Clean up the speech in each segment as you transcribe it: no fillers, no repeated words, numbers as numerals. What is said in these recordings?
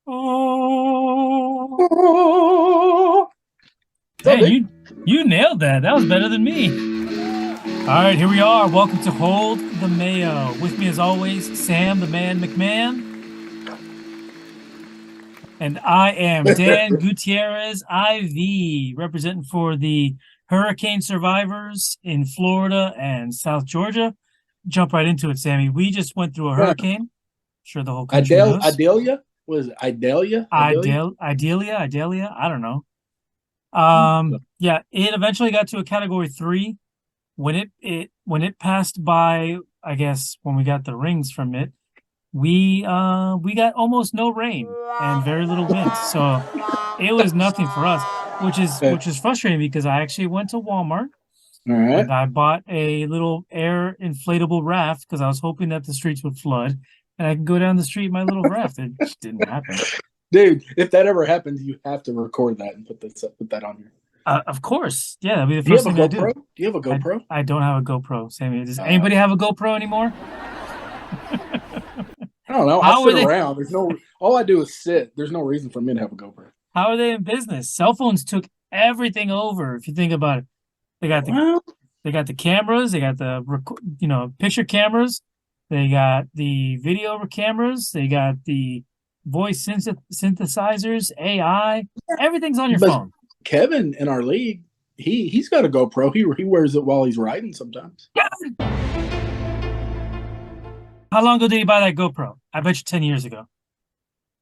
Oh. Oh, what's up, Man, dude? you nailed that. That was better than me. All right, here we are. Welcome to Hold the Mayo. With me as always, Sam the Man McMahon, and I am Dan Gutierrez IV, representing for the hurricane survivors in Florida and South Georgia. Jump right into it, Sammy. We just went through a hurricane. I'm sure the whole country knows. Idalia? Was it Idalia? Idalia? Idealia. I don't know. Yeah, it eventually got to a category 3 when it passed by. I guess when we got the rings from it, we got almost no rain and very little wind, so it was nothing for us, which is Okay. which is frustrating because I actually went to Walmart All right. and I bought a little air inflatable raft because I was hoping that the streets would flood and I could go down the street in my little raft. It just didn't happen. Dude, if that ever happens, you have to record that and put that on here. Of course, yeah, that'll be the Do you first have a thing I GoPro? do. Do you have a I GoPro? I don't have a GoPro, Sammy. Does Uh, anybody have a GoPro anymore? I don't know. I How sit are they? around. There's no all I do is sit. There's no reason for me to have a GoPro. How are they in business? Cell phones took everything over. If you think about it, they got the Well, they got the cameras, they got the picture cameras, they got the video cameras, they got the voice synthesizers, AI. Everything's on your but phone. Kevin in our league, he's got a GoPro. He wears it while he's riding sometimes. How long ago did you buy that GoPro? I bet you 10 years ago.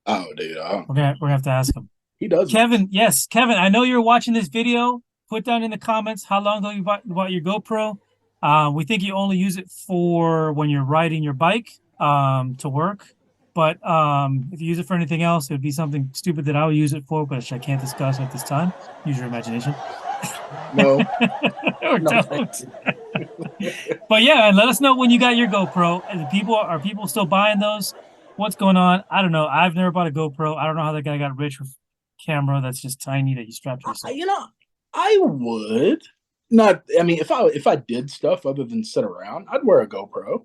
Oh, dude, We're gonna have to ask him. he does know. Kevin, yes, Kevin, I know you're watching this video. Put down in the comments how long ago you bought your GoPro. We think you only use it for when you're riding your bike to work. But if you use it for anything else, it would be something stupid that I would use it for, which I can't discuss at this time. Use your imagination. No, Or no, don't. But yeah, and let us know when you got your GoPro. And the people are people still buying those? What's going on? I don't know. I've never bought a GoPro. I don't know how that guy got rich with camera that's just tiny that you strap to yourself. you know, I would not. I mean, if I did stuff other than sit around, I'd wear a GoPro.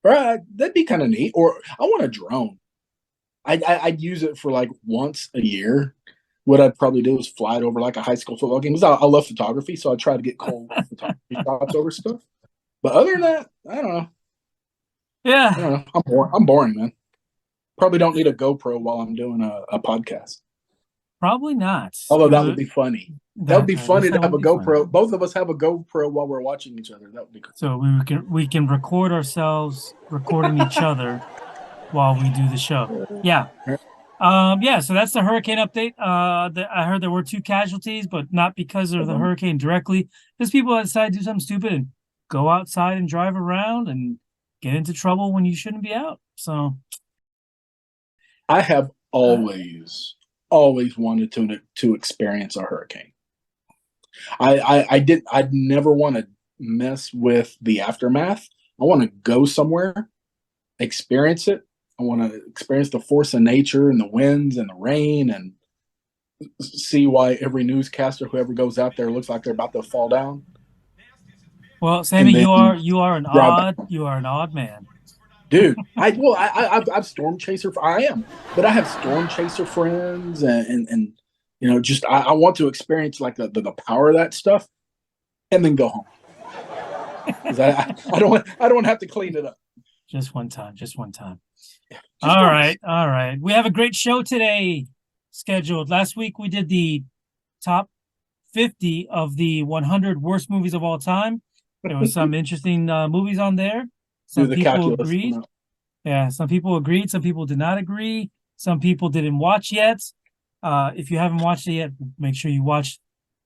Right, that'd be kind of neat. Or I want a drone. I'd use it for like once a year. What I'd probably do is fly it over like a high school football game. Because I love photography, so I try to get cool photography shots over stuff. But other than that, I don't know. I Yeah, don't know. I'm boring, man. Probably don't need a GoPro while I'm doing a podcast. probably not. Although that would be funny. That would That be I guess funny to that have would a be fun. GoPro. Both of us have a GoPro while we're watching each other. That would be cool. So we can record ourselves recording each other while we do the show. Yeah. Yeah, so that's the hurricane update. I heard there were 2 casualties, but not because of the hurricane directly. Just people that decide to do something stupid and go outside and drive around and get into trouble when you shouldn't be out. So, I have uh, always wanted to experience a hurricane. I'd never want to mess with the aftermath. I want to go somewhere, experience it. I want to experience the force of nature and the winds and the rain and see why every newscaster, whoever goes out there, looks like they're about to fall down. well, Sammy, And you are then you are an drive back. odd you are an odd man. Dude, I've storm chaser. I am, but I have storm chaser friends, and just I want to experience like the power of that stuff, and then go home because I don't have to clean it up. Just one time, just one time. Just All once. right, all right. We have a great show today scheduled. Last week we did the top 50 of the 100 worst movies of all time. There was some interesting movies on there. Do Some the people calculus. agreed. Yeah, some people agreed. Some people did not agree. Some people didn't watch yet. If you haven't watched it yet, make sure you watch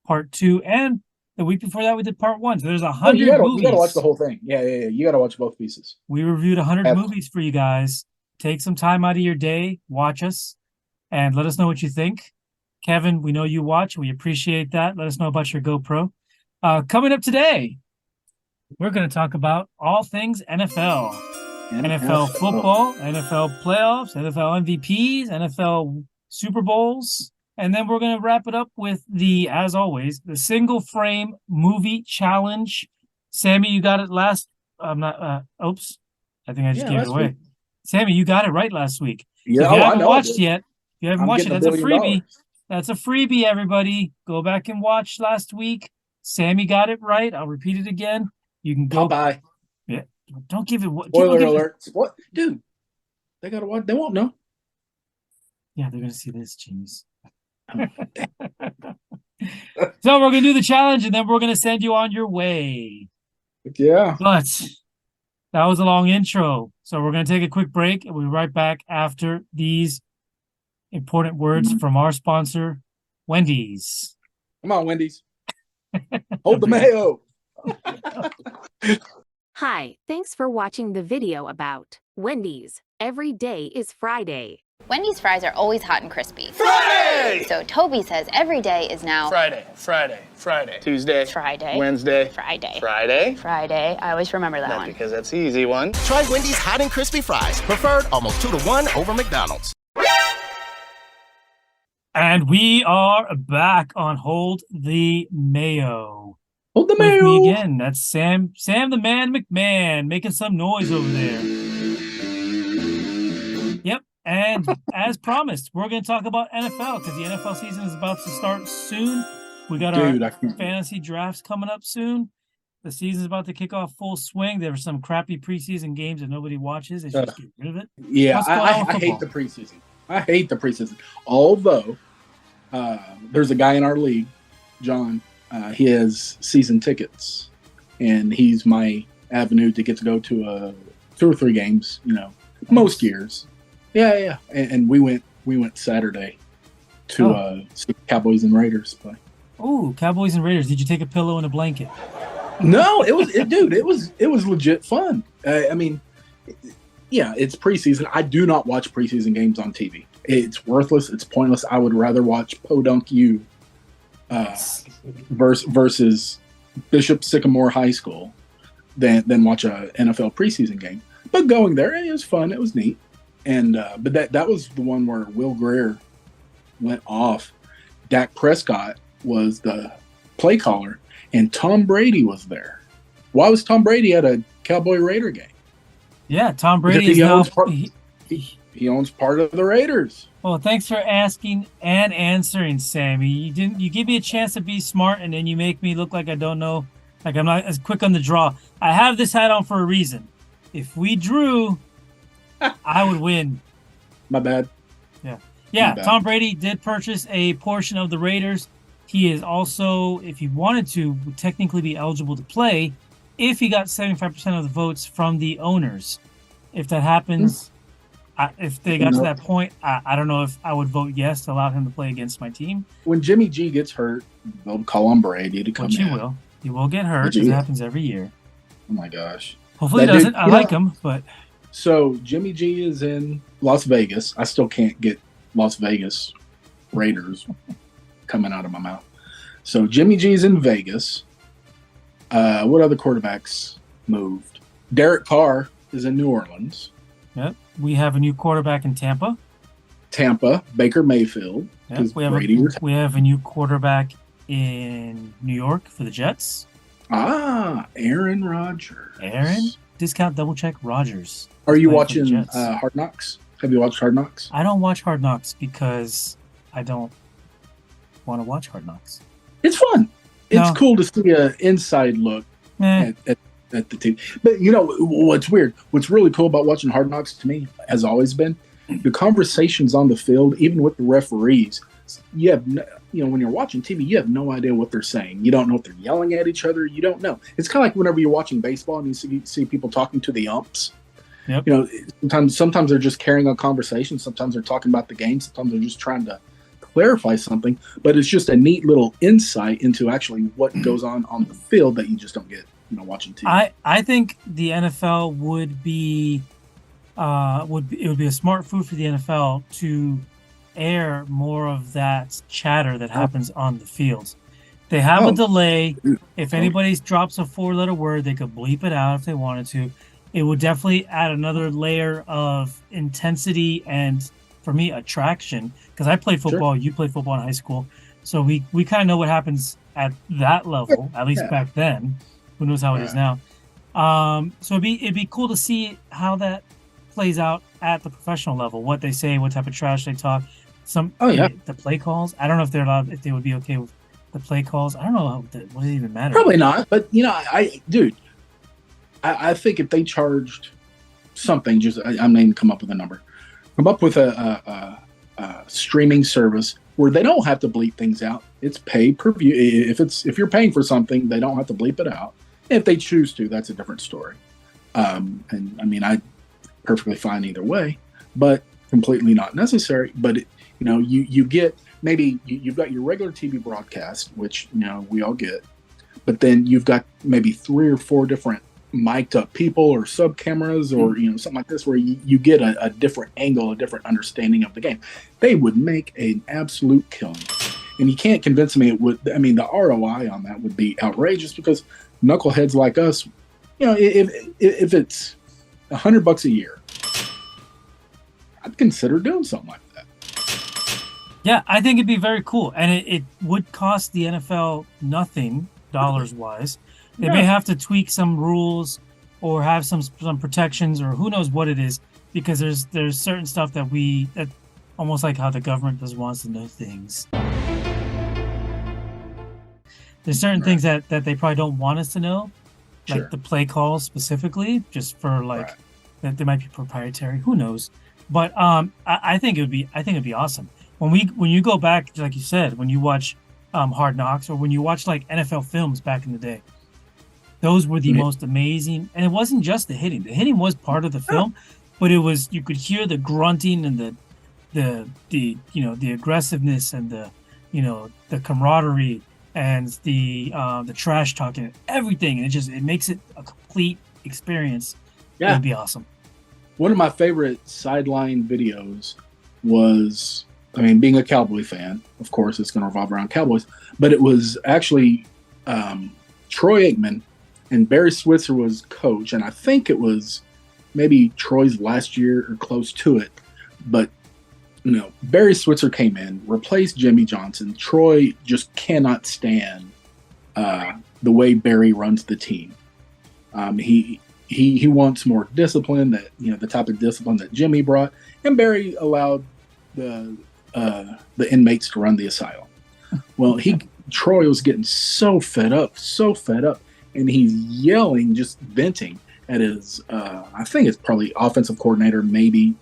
part 2. And the week before that, we did part 1. So there's a Oh, hundred you gotta watch the movies. whole thing. Yeah. You gotta watch both pieces. We reviewed 100 Have movies for you guys. Take some time out of your day, watch us, and let us know what you think. Kevin, we know you watch. We appreciate that. Let us know about your GoPro. Coming up today, we're going to talk about all things NFL. NFL NFL. football, NFL playoffs, NFL MVPs, NFL Super Bowls. And then we're going to wrap it up with as always, the single frame movie challenge. Sammy, you got it last. I'm not, oops. I think I just Yeah, gave it last week. away. Sammy, you got it right last week. So Yeah. if you Oh, I haven't know I watched did. yet, you haven't I'm watched it, getting that's a $1 billion. freebie. That's a freebie, everybody. Go back and watch last week. Sammy got it right. I'll repeat it again. You can go. Popeye. Yeah. Don't give it. People Spoiler give it. alert. What, dude? They gotta watch. They won't know. Yeah, they're gonna see this. Jeez. So we're gonna do the challenge, and then we're gonna send you on your way. Yeah. But that was a long intro, so we're gonna take a quick break, and we'll be right back after these important words from our sponsor, Wendy's. Come on, Wendy's. Hold the mayo. Hi, thanks for watching the video about Wendy's. Every day is Friday. Wendy's fries are always hot and crispy. Friday! So Toby says every day is now Friday, Friday, Friday. Tuesday. Friday. Wednesday. Friday. Friday. Friday. I always remember that Not one. because that's the easy one. Try Wendy's hot and crispy fries, preferred almost 2-to-1 over McDonald's. And we are back on Hold the Mayo. Hold the With mayo. me again. That's Sam the Man McMahon, making some noise over there. Yep. And as promised, we're going to talk about NFL because the NFL season is about to start soon. We got Dude, our fantasy drafts coming up soon. The season's about to kick off full swing. There were some crappy preseason games that nobody watches. They should just get rid of it. Yeah, What's going on with I hate football? the preseason. I hate the preseason. Although there's a guy in our league, John. He has season tickets, and he's my avenue to get to go to 2 or 3 games. You know, most years. Yeah. And we went Saturday to see Cowboys and Raiders play. Oh, Cowboys and Raiders. Did you take a pillow and a blanket? No, dude, it was legit fun. I mean, yeah, it's preseason. I do not watch preseason games on TV. It's worthless. It's pointless. I would rather watch Podunk U versus Bishop Sycamore High School than watch a NFL preseason game. But going there, it was fun. It was neat. And but that was the one where Will Greer went off. Dak Prescott was the play caller, and Tom Brady was there. Why was Tom Brady at a Cowboy Raider game? Yeah, Tom Brady Because is now. He owns part of the Raiders. Well, thanks for asking and answering, Sammy. You give me a chance to be smart, and then you make me look like I don't know, like I'm not as quick on the draw. I have this hat on for a reason. If we drew, I would win. My bad. Yeah, My bad. Tom Brady did purchase a portion of the Raiders. He is also, if he wanted to, would technically be eligible to play if he got 75% of the votes from the owners. If that happens, if they got to that point, I don't know if I would vote yes to allow him to play against my team. When Jimmy G gets hurt, they'll call on Brady to come Which in. he will. He will get hurt. Which he It will. happens every year. Oh my gosh. Hopefully he That dude- doesn't. I you like know- him, but So Jimmy G is in Las Vegas. I still can't get Las Vegas Raiders coming out of my mouth. So Jimmy G is in Vegas. What other quarterbacks moved? Derek Carr is in New Orleans. yep. We have a new quarterback in Tampa. Tampa, Baker Mayfield. Yep. Because We Brady retired. have a new quarterback in New York for the Jets. Aaron Rodgers. Aaron, discount double check Rodgers. Are you Playing for the watching Jets. Hard Knocks? Have you watched Hard Knocks? I don't watch Hard Knocks because I don't want to watch Hard Knocks. It's fun. It's No. cool to see an inside look Eh, at the team. But you know what's weird? What's really cool about watching Hard Knocks to me has always been the conversations on the field, even with the referees. You have, when you're watching TV, you have no idea what they're saying. You don't know if they're yelling at each other. You don't know. It's kind of like whenever you're watching baseball and you see people talking to the umps. Yep. Sometimes they're just carrying on conversation. Sometimes they're talking about the game. Sometimes they're just trying to clarify something. But it's just a neat little insight into actually what goes on the field that you just don't get, watching TV. I think the NFL would be a smart food for the NFL to air more of that chatter that happens on the fields. They have a delay. If anybody drops a 4-letter word, they could bleep it out if they wanted to. It would definitely add another layer of intensity and, for me, attraction. Because I played football, you played football in high school, so we kind of know what happens at that level. At least back then. Who knows how it is now? So it'd be cool to see how that plays out at the professional level. What they say, what type of trash they talk. Oh, yeah. the play calls. I don't know if they're allowed, if they would be okay with the play calls. I don't know what does it even matter. Probably not, but I think if they charged something, I'm not even come up with a number. Come up with a streaming service where they don't have to bleep things out. It's pay per view. If you're paying for something, they don't have to bleep it out. If they choose to, that's a different story. And I mean, I perfectly fine either way, but completely not necessary. But you get maybe you've got your regular TV broadcast, which we all get, but then you've got maybe 3 or 4 different mic'd up people or sub cameras or something like this where you get a different angle, a different understanding of the game. They would make an absolute killing, and you can't convince me it would. I mean, the ROI on that would be outrageous because knuckleheads like us, if it's $100 a year, I'd consider doing something like that. Yeah, I think it'd be very cool, and it would cost the NFL nothing dollars wise. They may have to tweak some rules or have some protections or who knows what it is, because there's certain stuff that almost like how the government just wants to know things. There's certain things that they probably don't want us to know, like the play calls specifically, just for that they might be proprietary. Who knows? But I think it'd be awesome when you go back, like you said, when you watch Hard Knocks or when you watch like NFL films back in the day. Those were the most amazing, and it wasn't just the hitting. The hitting was part of the film, but it was, you could hear the grunting and the aggressiveness and the camaraderie and the trash talking and everything, and it makes it a complete experience. Yeah, it'd be awesome. One of my favorite sideline videos was, I mean, being a Cowboy fan, of course, it's going to revolve around Cowboys, but it was actually Troy Aikman. And Barry Switzer was coach, and I think it was maybe Troy's last year or close to it. But Barry Switzer came in, replaced Jimmy Johnson. Troy just cannot stand the way Barry runs the team. He wants more discipline, that the type of discipline that Jimmy brought, and Barry allowed the inmates to run the asylum. Well, Troy was getting so fed up. And he's yelling, just venting at his, I think it's probably offensive coordinator, maybe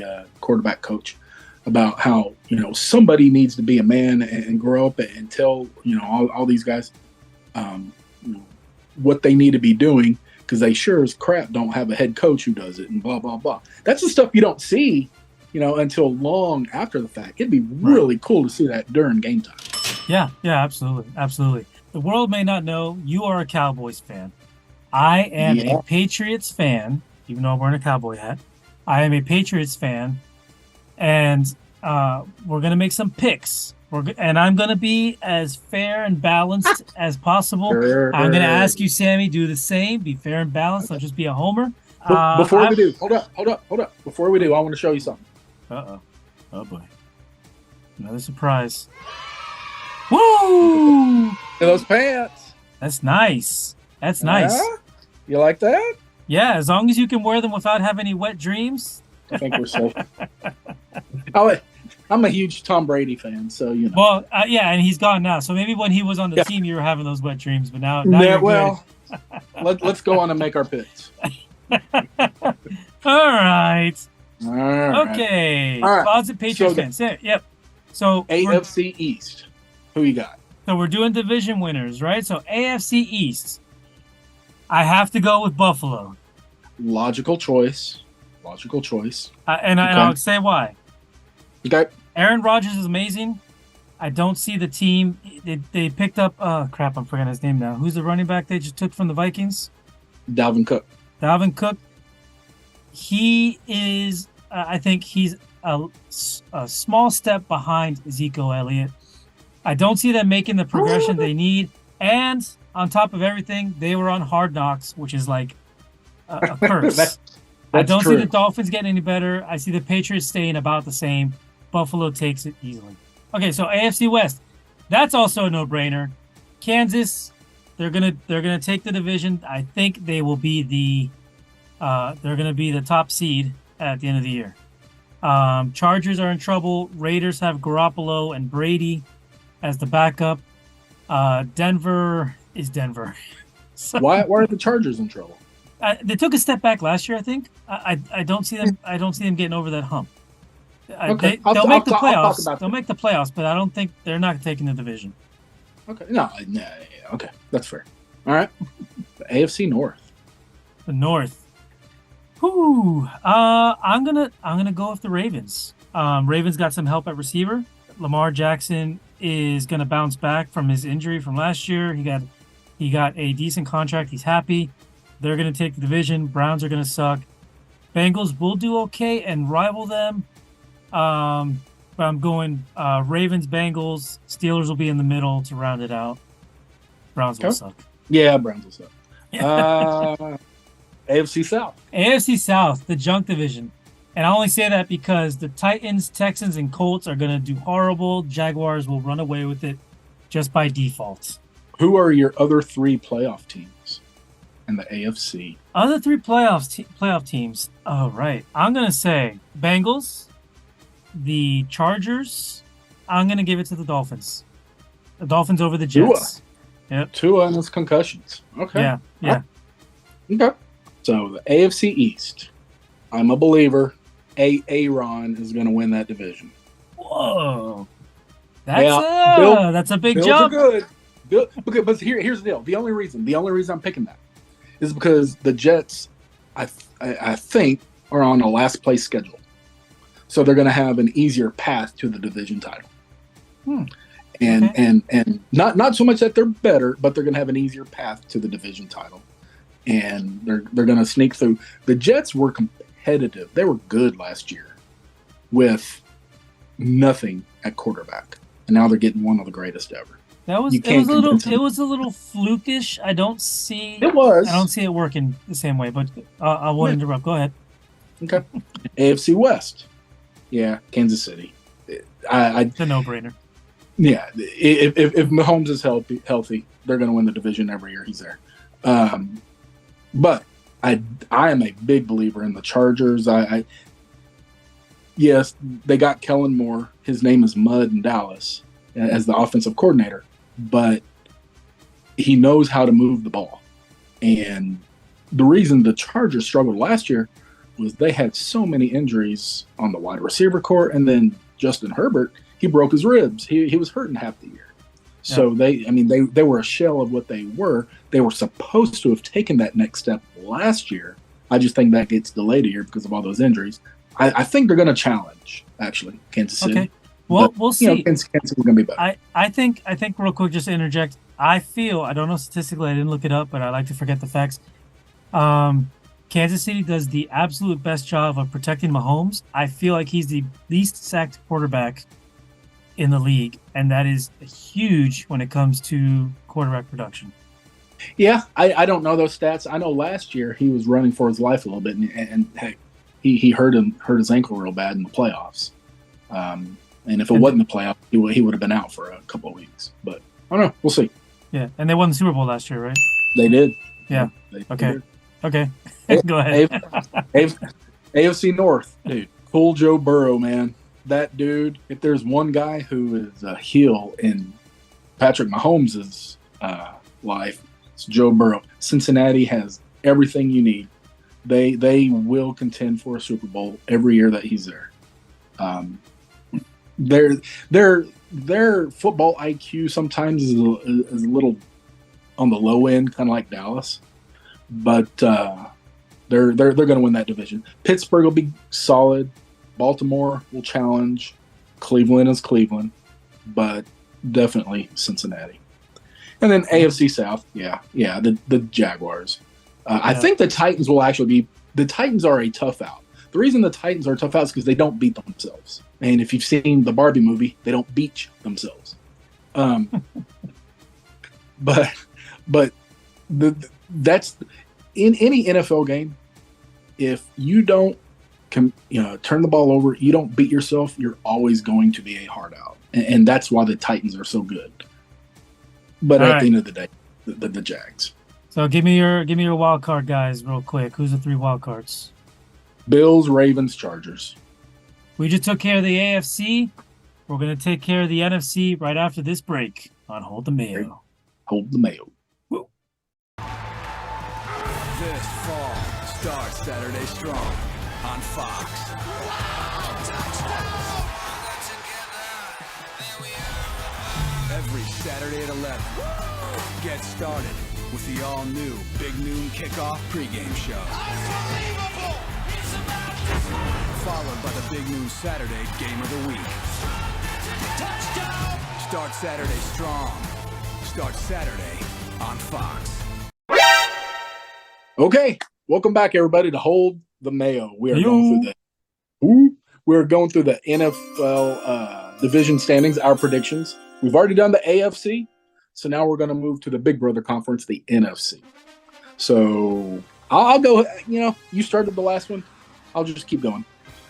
a quarterback coach, about how, somebody needs to be a man and grow up and tell, all these guys what they need to be doing, because they sure as crap don't have a head coach who does it, and blah, blah, blah. That's the stuff you don't see, until long after the fact. It'd be really cool to see that during game time. Yeah, absolutely. The world may not know you are a Cowboys fan. I am a Patriots fan, even though I'm wearing a Cowboy hat. I am a Patriots fan, and we're going to make some picks. And I'm going to be as fair and balanced as possible. I'm going to ask you, Sammy, do the same. Be fair and balanced. Don't just be a homer. Before we do, hold up. Before we do, I want to show you something. Uh-oh. Oh, boy. Another surprise. Woo! Those pants. That's nice. That's nice. You like that? Yeah, as long as you can wear them without having any wet dreams. I think we're safe. I'm a huge Tom Brady fan, so Well, yeah, and he's gone now. So maybe when he was on the team, you were having those wet dreams, but now you're well, let's go on and make our picks. All right. All okay. All right. Closet Patriots fans. Yep. So AFC East. Who you got? So we're doing division winners, right? So AFC East. I have to go with Buffalo. Logical choice. And I'll say why. Okay. Aaron Rodgers is amazing. I don't see the team. They picked up, crap, I'm forgetting his name now. Who's the running back they just took from the Vikings? Dalvin Cook. He is, I think he's a small step behind Ezekiel Elliott. I don't see them making the progression they need. And on top of everything, they were on Hard Knocks, which is like a curse. I don't see the Dolphins getting any better. I see the Patriots staying about the same. Buffalo takes it easily. Okay, so AFC West. That's also a no-brainer. Kansas, they're gonna take the division. I think they will be the top seed at the end of the year. Chargers are in trouble. Raiders have Garoppolo and Brady as the backup. Denver is Denver. So, Why are the Chargers in trouble? they took a step back last year, I think. I don't see them. I don't see them getting over that hump. Okay. They'll make the I'll talk playoffs. about They'll that. make the playoffs, but I don't think they're not taking the division. Okay. No. Okay. That's fair. All right. The AFC North. The North. Whew. I'm gonna go with the Ravens. Ravens got some help at receiver. Lamar Jackson is gonna bounce back from his injury from last year. He got a decent contract. He's happy. They're gonna take the division. Browns are gonna suck. Bengals will do okay and rival them. But I'm going Ravens, Bengals. Steelers will be in the middle to round it out. Browns will suck. Yeah, Browns will suck. AFC South. AFC South, the junk division. And I only say that because the Titans, Texans, and Colts are going to do horrible. Jaguars will run away with it just by default. Who are your other three playoff teams in the AFC? Other three playoff teams. Oh, right. I'm going to say Bengals, the Chargers. I'm going to give it to the Dolphins. The Dolphins over the Jets. Yep. Tua and his concussions. Okay. Yeah. Okay. So the AFC East. I'm a believer. Aaron is going to win that division. Whoa. That's a big Bills jump. are good. Okay, but here's the deal. The only reason I'm picking that is because the Jets, I think, are on a last place schedule, so they're going to have an easier path to the division title. And not so much that they're better, but they're going to have an easier path to the division title, and they're going to sneak through. The Jets were competitive. They were good last year with nothing at quarterback, and now they're getting one of the greatest ever. It was a little flukish. I don't see it working the same way, but I won't interrupt. Go ahead. Okay. AFC West. Yeah, Kansas City. It's a no-brainer. Yeah, if Mahomes is healthy, they're going to win the division every year he's there. But I am a big believer in the Chargers. Yes, they got Kellen Moore. His name is Mud in Dallas as the offensive coordinator, but he knows how to move the ball. And the reason the Chargers struggled last year was they had so many injuries on the wide receiver corps, and then Justin Herbert, he broke his ribs. He was hurting half the year. So they were a shell of what they were. They were supposed to have taken that next step last year. I just think that gets delayed a year because of all those injuries. I think they're going to challenge, actually, Kansas City. Okay. Well, we'll see. Kansas City's going to be better. I think real quick, just to interject, I don't know statistically, I didn't look it up, but I like to forget the facts. Kansas City does the absolute best job of protecting Mahomes. I feel like he's the least sacked quarterback in the league, and that is huge when it comes to quarterback production. Yeah, I don't know those stats. I know last year he was running for his life a little bit, and heck, he hurt his ankle real bad in the playoffs. And if it wasn't the playoff, he would have been out for a couple of weeks. But I don't know. We'll see. Yeah, and they won the Super Bowl last year, right? They did. Yeah. They did. Okay. Go ahead. AFC North, dude. Cool Joe Burrow, man. That dude, if there's one guy who is a heel in Patrick Mahomes' life, it's Joe Burrow. Cincinnati has everything you need. They will contend for a Super Bowl every year that he's there. Their football IQ sometimes is a little on the low end, kind of like Dallas, but they're going to win that division. Pittsburgh will be solid. Baltimore will challenge. Cleveland is Cleveland, but definitely Cincinnati. And then AFC South, the Jaguars. I think the Titans will actually be. The Titans are a tough out. The reason the Titans are tough out is because they don't beat themselves. And if you've seen the Barbie movie, they don't beat themselves. But that's in any NFL game. If you don't turn the ball over, you don't beat yourself, you're always going to be a hard out. And that's why the Titans are so good. But at the end of the day, the Jags. So give me your wild card guys real quick. Who's the three wild cards? Bills, Ravens, Chargers. We just took care of the AFC. We're going to take care of the NFC right after this break on Hold the Mayo. Hold the Mayo. Woo. This fall starts Saturday strong on Fox. Every Saturday at 11. Get started with the all-new Big Noon Kickoff pregame show. Followed by the Big Noon Saturday Game of the Week. Touchdown! Start Saturday strong. Start Saturday on Fox. Okay, welcome back, everybody, to Hold the Mayo. We are going through the NFL division standings, our predictions. We've already done the AFC, so now we're going to move to the Big Brother Conference, the NFC. So I'll go. You started the last one. I'll just keep going.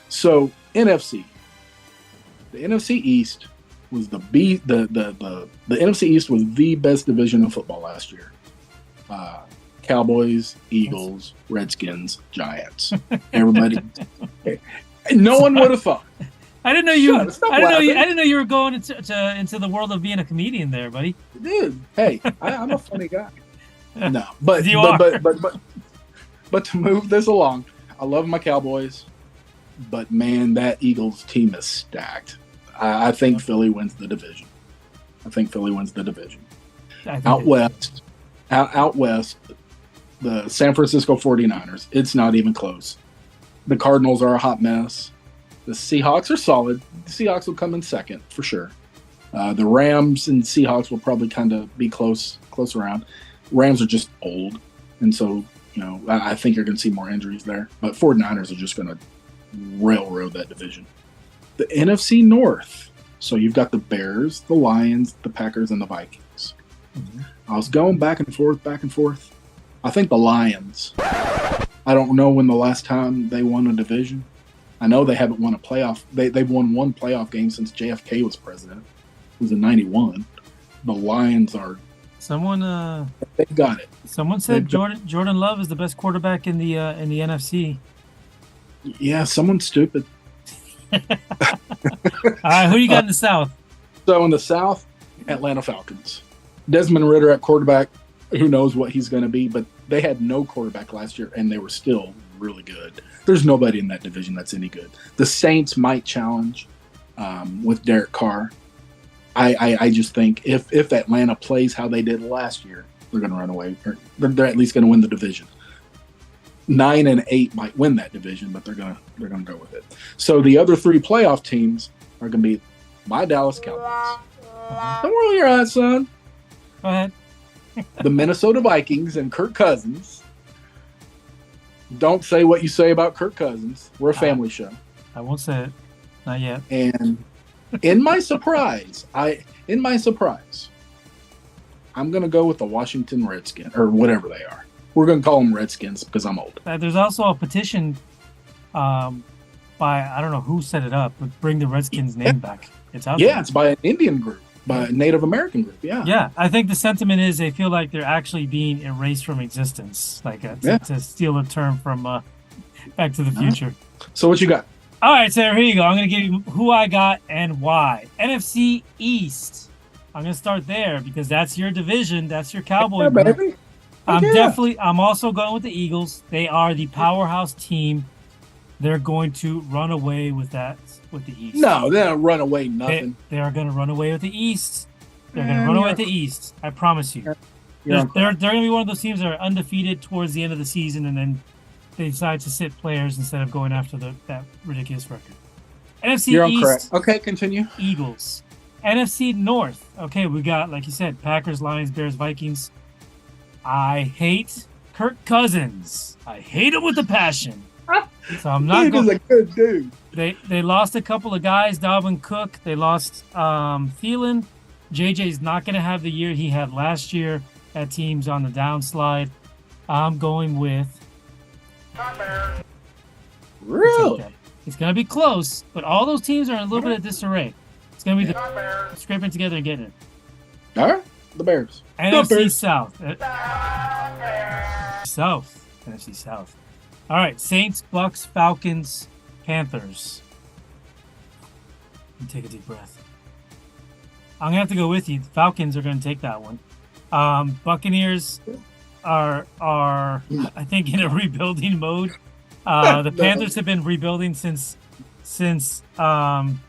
So NFC, the NFC East was the NFC East was the best division of football last year. Cowboys, Eagles, Redskins, Giants. Everybody. No one would have thought. I didn't know you. I didn't know you were going into the world of being a comedian there, buddy. Dude, hey, I'm a funny guy. No, but to move this along, I love my Cowboys, but man, that Eagles team is stacked. I think Philly wins the division. Out west, the San Francisco 49ers, it's not even close. The Cardinals are a hot mess. The Seahawks are solid. The Seahawks will come in second for sure. The Rams and Seahawks will probably kind of be close around. Rams are just old, and so I think you're going to see more injuries there. But 49ers are just going to railroad that division. The NFC North. So you've got the Bears, the Lions, the Packers, and the Vikings. Mm-hmm. I was going back and forth. I think the Lions. I don't know when the last time they won a division. I know they haven't won a playoff. They've won one playoff game since JFK was president. It was in '91. The Lions are. They got it. Someone said Jordan Love is the best quarterback in the NFC. Yeah, someone's stupid. All right, who you got in the South? So in the South, Atlanta Falcons. Desmond Ridder at quarterback. Who knows what he's going to be, but they had no quarterback last year, and they were still really good. There's nobody in that division that's any good. The Saints might challenge with Derek Carr. I just think if Atlanta plays how they did last year, they're going to run away. They're at least going to win the division. 9 and 8 might win that division, but they're going to go with it. So the other three playoff teams are going to be my Dallas Cowboys. Don't roll your eyes, son. Go ahead. The Minnesota Vikings and Kirk Cousins. Don't say what you say about Kirk Cousins. We're a family show. I won't say it. Not yet. And in my surprise, I'm going to go with the Washington Redskins, or whatever they are. We're going to call them Redskins because I'm old. There's also a petition by, I don't know who set it up, but bring the Redskins name back. It's out there. Yeah, it's by an Indian group, by a Native American group, yeah. Yeah, I think the sentiment is they feel like they're actually being erased from existence, to steal a term from Back to the Future. So what you got? All right, so here you go. I'm going to give you who I got and why. NFC East. I'm going to start there because that's your division. That's your Cowboy group. Baby. I'm also going with the Eagles. They are the powerhouse team. They're going to run away with the East. No, they don't run away nothing. They are going to run away with the East. They're going to run away with the East. I promise you. They're going to be one of those teams that are undefeated towards the end of the season, and then they decide to sit players instead of going after that ridiculous record. NFC You're East. correct. Okay, continue. Eagles. NFC North. Okay, we got, like you said, Packers, Lions, Bears, Vikings. I hate Kirk Cousins. I hate him with a passion. So I'm not going. He's a good dude. They lost a couple of guys, Dalvin Cook. They lost Thielen. JJ's not going to have the year he had last year. That team's on the downslide. I'm going with. Really? It's going to be close, but all those teams are in a little bit of disarray. It's going to be the scraping together and getting it. All right, the Bears. NFC South. NFC South. All right, Saints, Bucks, Falcons, Panthers. And take a deep breath. I'm gonna have to go with you. The Falcons are gonna take that one. Buccaneers are I think in a rebuilding mode. The Panthers have been rebuilding since Cam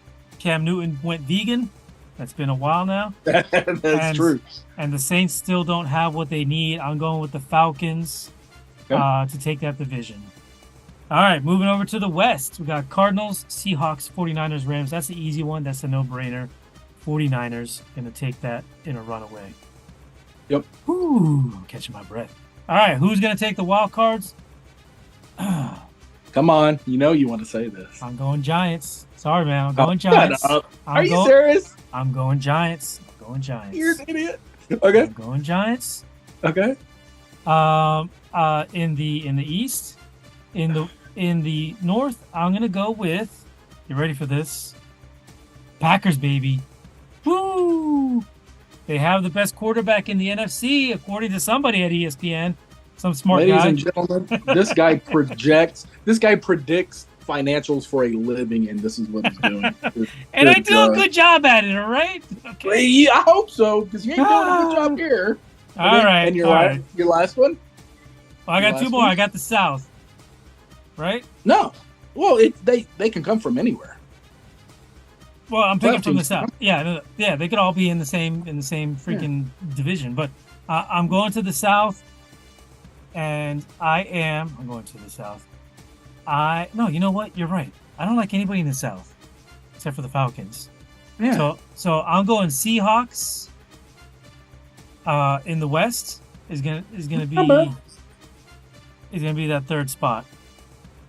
Newton went vegan. That's been a while now. That's true. And the Saints still don't have what they need. I'm going with the Falcons to take that division. All right, moving over to the West. We got Cardinals, Seahawks, 49ers, Rams. That's the easy one. That's a no-brainer. 49ers going to take that in a runaway. Yep. Ooh, I'm catching my breath. All right, who's going to take the wild cards? Come on. You know you want to say this. I'm going Giants. Sorry, man. I'm going Giants. Are you serious? I'm going Giants. You're an idiot. Okay. I'm going Giants. Okay. In the East, in the North, I'm gonna go with. You ready for this? Packers, baby. Woo! They have the best quarterback in the NFC, according to somebody at ESPN. Some smart Ladies guy. and gentlemen, this guy predicts financials for a living, and this is what he's doing. And I do a good job at it, all right? Okay. Yeah, I hope so, because you ain't doing a good job here. All right. And your all last one? Well, I got two more. I got the South. Right? No. Well, they can come from anywhere. Well, I'm picking Playoff from the teams. South. Yeah, they could all be in the same freaking division. But I'm going to the South, and I'm going to the South. No, you know what? You're right. I don't like anybody in the South, except for the Falcons. Yeah. So I'm going Seahawks. In the West is gonna be that third spot.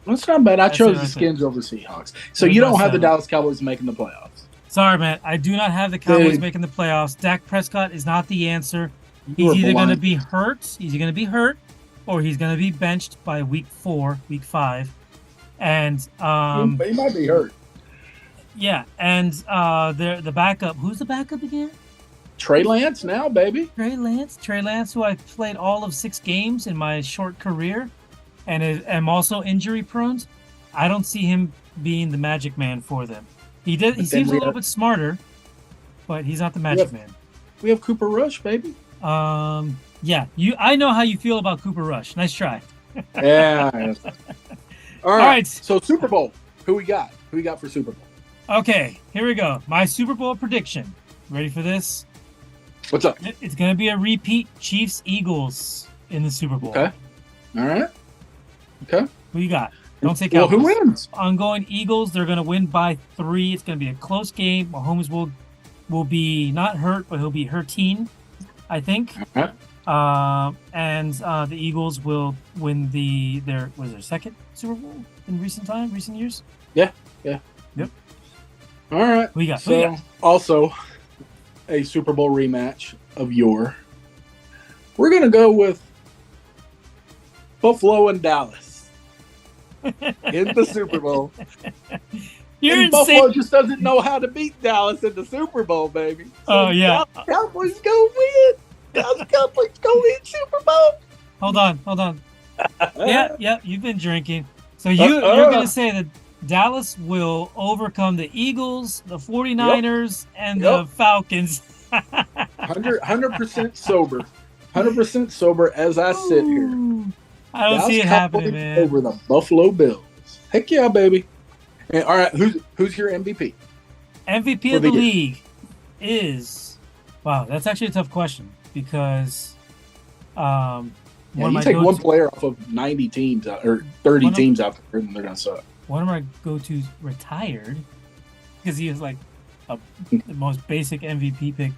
That's not bad. I chose it the right Skins over Seahawks. So you don't have the Dallas Cowboys making the playoffs. Sorry, man. I do not have the Cowboys Dude. making the playoffs. Dak Prescott is not the answer. You He's are either going to blind. be hurt. He's going to be hurt, or he's going to be benched by week 5. And He might be hurt. yeah, and the backup. Who's the backup again? Trey Lance now, baby. Trey Lance, who I've played all of 6 games in my short career, and am also injury prone. I don't see him being the magic man for them. He seems a little bit smarter, but he's not the magic man. We have Cooper Rush, baby. Yeah, I know how you feel about Cooper Rush. Nice try. Yeah. All right. right. So Super Bowl. Who we got? Who we got for Super Bowl? Okay, here we go. My Super Bowl prediction. Ready for this? What's up? It's going to be a repeat Chiefs-Eagles in the Super Bowl. Okay. All right. Okay. Who you got? Don't take Well, out. who wins? I'm going Eagles. They're going to win by 3. It's going to be a close game. Mahomes will be not hurt, but he'll be hurting, I think. All right. And the Eagles will win their second Super Bowl in recent years. Yeah. Yep. All right. Who you got? So also a Super Bowl rematch of yore. We're gonna go with Buffalo and Dallas in the Super Bowl. You're And Buffalo insane. just doesn't know how to beat Dallas in the Super Bowl, baby. So Oh, yeah. Dallas Cowboys go win. Dallas Cowboys go win Super Bowl. Hold on. Yeah, you've been drinking. So you're going to say that Dallas will overcome the Eagles, the 49ers, and the Falcons. 100% sober. 100% sober as I sit here. Ooh, I don't Dallas see it happening, Cowboys man. over the Buffalo Bills. Heck yeah, baby. And, all right, who's your MVP? MVP For of the the year. league is that's actually a tough question because Yeah, one you of take my one go-to, player off of 90 teams or 30 One of- teams out there, and they're gonna suck. one of my go-tos retired because he was like the most basic MVP pick.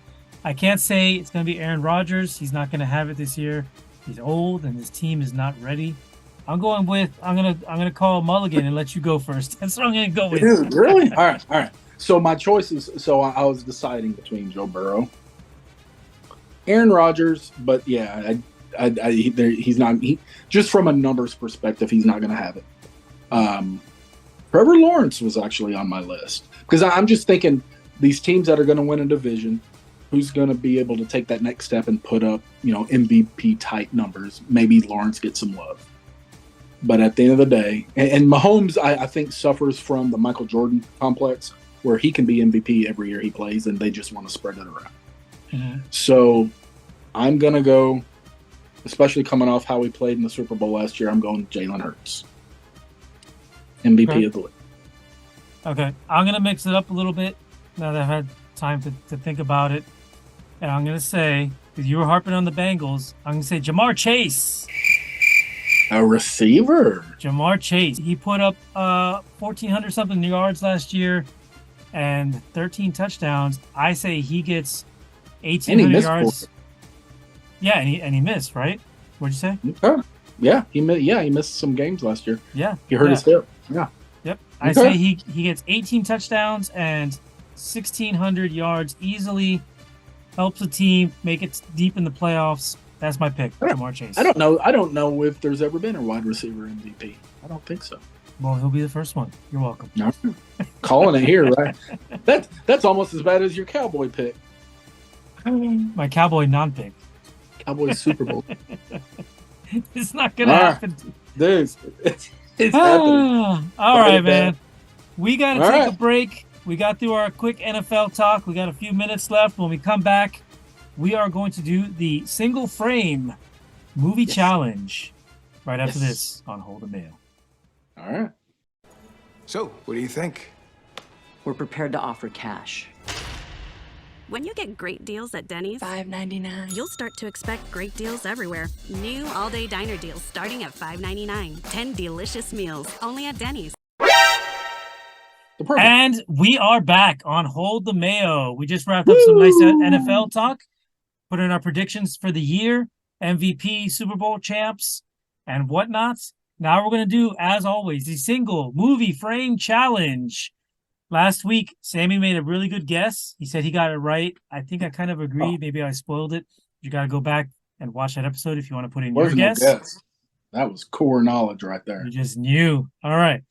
I can't say it's going to be Aaron Rodgers. He's not going to have it this year. He's old and his team is not ready. I'm gonna call Mulligan and let you go first. That's what I'm gonna go with. Dude, really? All right. So my choices. So I was deciding between Joe Burrow, Aaron Rodgers, but yeah, he's not. Just from a numbers perspective, he's not going to have it. Trevor Lawrence was actually on my list because I'm just thinking these teams that are going to win a division, who's going to be able to take that next step and put up, MVP type numbers. Maybe Lawrence gets some love. But at the end of the day, and Mahomes, I think, suffers from the Michael Jordan complex. where he can be MVP every year he plays, and they just want to spread it around. Mm-hmm. So I'm going to go, especially coming off how he played in the Super Bowl last year, I'm going Jalen Hurts. MVP of the league. Okay. I'm going to mix it up a little bit now that I've had time to think about it. And I'm going to say, because you were harping on the Bengals, I'm going to say Jamar Chase. A receiver. Jamar Chase. He put up 1,400 something yards last year and 13 touchdowns. I say he gets 1,800 yards. Yeah, and he missed, right? What'd you say? Okay. Yeah, he missed some games last year. Yeah. He hurt his hip. Yeah. Yep. I say he gets 18 touchdowns and 1,600 yards easily. Helps the team make it deep in the playoffs. That's my pick, Jamar Chase. I don't know if there's ever been a wide receiver MVP. I don't think so. Well, he'll be the first one. You're welcome. No. Calling it here, right? That's almost as bad as your Cowboy pick. My Cowboy non-pick. Cowboy Super Bowl. It's not gonna happen. Dude, it's happening. All right, man. We got to All take right. a break. We got through our quick NFL talk. We got a few minutes left. When we come back, we are going to do the single frame movie challenge right after this on Hold the Mail. All right. So, what do you think? We're prepared to offer cash. When you get great deals at Denny's, $5.99. you'll start to expect great deals everywhere. New all-day diner deals starting at $5.99. 10 delicious meals only at Denny's. And we are back on Hold the Mayo. We just wrapped up some nice NFL talk, put in our predictions for the year, MVP, Super Bowl champs, and whatnot. Now we're going to do, as always, the single movie frame challenge. Last week, Sammy made a really good guess. He said he got it right. I think I kind of agreed. Maybe I spoiled it. You got to go back and watch that episode if you want to put in your guess. That was core knowledge right there. You just knew. All right.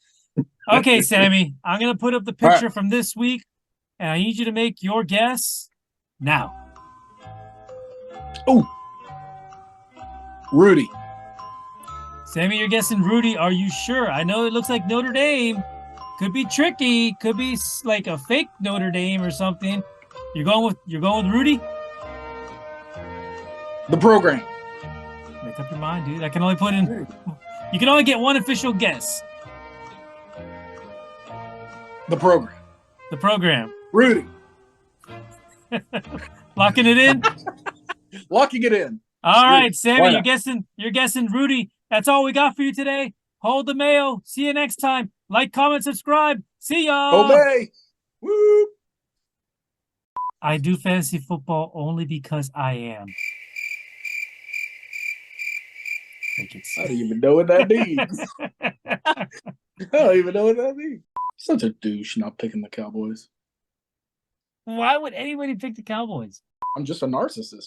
Okay, Sammy, I'm going to put up the picture from this week, and I need you to make your guess now. Oh, Rudy. Sammy, you're guessing Rudy. Are you sure? I know it looks like Notre Dame. Could be tricky. Could be like a fake Notre Dame or something. You're going with Rudy? The program. Make up your mind, dude. I can only put in. You can only get one official guess. The program. The program. Rudy. Locking it in. Locking it in. All right, Sammy, you're guessing Rudy. That's all we got for you today. Hold the Mayo. See you next time. Like, comment, subscribe. See ya. Obey. Woo. I do fantasy football only because I am. I don't even know what that means. I don't even know what that means. Such a douche not picking the Cowboys. Why would anybody pick the Cowboys? I'm just a narcissist.